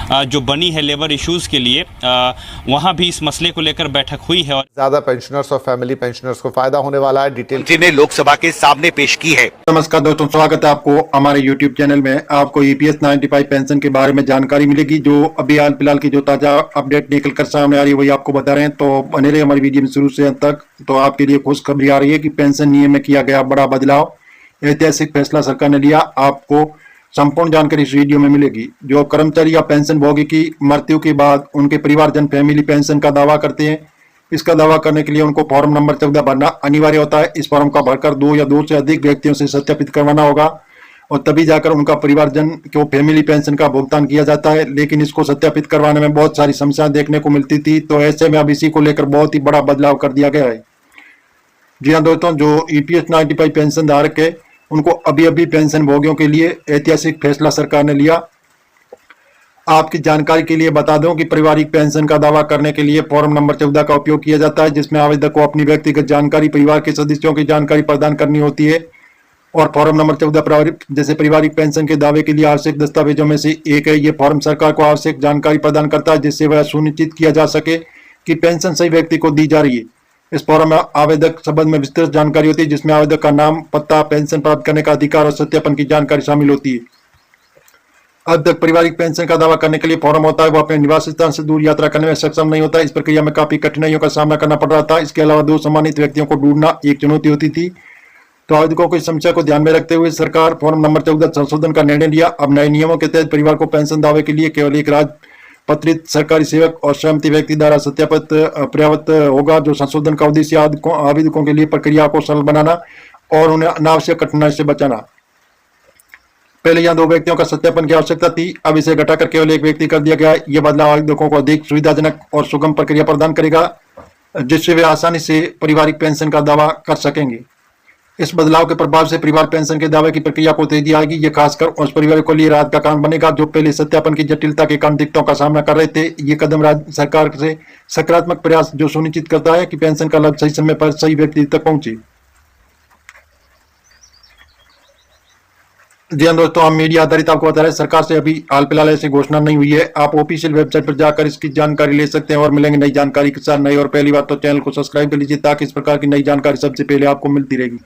जो बनी है लेबर इश्यूज़ के लिए, वहाँ भी इस मसले को लेकर बैठक हुई है। और ज्यादा पेंशनर्स और फैमिली पेंशनर्स को फायदा होने वाला है। डिटेल ने लोकसभा के सामने पेश की है। नमस्कार दोस्तों, स्वागत है आपको हमारे YouTube चैनल में। आपको EPS 95 पेंशन के बारे में जानकारी मिलेगी। जो अभी हाल फिलहाल की जो ताजा अपडेट निकल कर सामने आ रही है वही आपको बता रहे हैं, तो बने रहे हमारी वीडियो में शुरू से अंत तक। तो आपके लिए खुशखबरी आ रही है कि पेंशन नियम में किया गया बड़ा बदलाव, ऐतिहासिक फैसला सरकार ने लिया। आपको संपूर्ण जानकारी इस वीडियो में मिलेगी। जो कर्मचारी या पेंशन भोगी की मृत्यु के बाद उनके परिवारजन फैमिली पेंशन का दावा करते हैं, इसका दावा करने के लिए उनको फॉर्म नंबर 14 भरना अनिवार्य होता है। इस फॉर्म का भरकर 2 या 2 से अधिक व्यक्तियों से सत्यापित करवाना होगा और तभी जाकर उनका परिवारजन को फैमिली पेंशन का भुगतान किया जाता है। लेकिन इसको सत्यापित करवाने में बहुत सारी समस्याएं देखने को मिलती थी, तो ऐसे में अब इसी को लेकर बहुत ही बड़ा बदलाव कर दिया गया है। जी हाँ दोस्तों, जो EPS 95 पेंशन धारक है उनको अभी अभी पेंशन भोगियों के लिए ऐतिहासिक फैसला सरकार ने लिया। आपकी जानकारी के लिए बता दूं कि पारिवारिक पेंशन का दावा करने के लिए फॉर्म नंबर 14 का उपयोग किया जाता है, जिसमें आवेदक को अपनी व्यक्तिगत जानकारी, परिवार के सदस्यों की जानकारी प्रदान करनी होती है। और फॉर्म नंबर 14 जैसे पारिवारिक पेंशन के दावे के लिए आवश्यक दस्तावेजों में से एक है। ये फॉर्म सरकार को आवश्यक जानकारी प्रदान करता है जिससे वह सुनिश्चित किया जा सके कि पेंशन सही व्यक्ति को दी जा रही है। इस फॉर्म में आवेदक संबंध में विस्तृत जानकारी होती है, जिसमें आवेदक का नाम, पता, पेंशन प्राप्त करने का अधिकार और सत्यापन की जानकारी शामिल होती है। अब तक पारिवारिक पेंशन का दावा करने के लिए फॉर्म होता है, वो अपने निवास स्थान से दूर यात्रा करने में सक्षम नहीं होता। इस प्रक्रिया में काफी कठिनाइयों का सामना करना पड़ रहा था। इसके अलावा 2 सम्मानित व्यक्तियों को ढूंढना एक चुनौती होती थी। तो आवेदकों को इस समस्या को ध्यान में रखते हुए सरकार फॉर्म नंबर 14 संशोधन का निर्णय लिया। अब नए नियमों के तहत परिवार को पेंशन दावे के लिए केवल एक राजपत्रित सरकारी सेवक और सहमति व्यक्ति द्वारा सत्यापित पर्याप्त होगा। जो संशोधन का उद्देश्य आवेदकों के लिए प्रक्रिया को सरल बनाना और उन्हें अनावश्यक कठिनाई से बचाना। पहले यहाँ 2 व्यक्तियों का सत्यापन की आवश्यकता थी, अब इसे घटाकर केवल एक व्यक्ति कर दिया गया है। यह बदलाव आवेदकों को अधिक सुविधाजनक और सुगम प्रक्रिया प्रदान करेगा, जिससे वे आसानी से पारिवारिक पेंशन का दावा कर सकेंगे। इस बदलाव के प्रभाव से परिवार पेंशन के दावे की प्रक्रिया को तेजी आएगी। ये खासकर उस परिवार के लिए राहत का कारण बनेगा जो पहले सत्यापन की जटिलता के कारण दिक्कतों का सामना कर रहे थे। ये कदम राज्य सरकार से सकारात्मक प्रयास जो सुनिश्चित करता है कि पेंशन का लाभ सही समय पर सही व्यक्ति तक पहुंचे। जी हाँ दोस्तों, हम मीडिया आधारित आपको बता रहे हैं, सरकार से अभी हाल फिलहाल ऐसी घोषणा नहीं हुई है। आप ऑफिशियल वेबसाइट पर जाकर इसकी जानकारी ले सकते हैं और मिलेंगे नई जानकारी के साथ। नई और पहली बार तो चैनल को सब्सक्राइब कर लीजिए ताकि इस प्रकार की नई जानकारी सबसे पहले आपको मिलती रहेगी।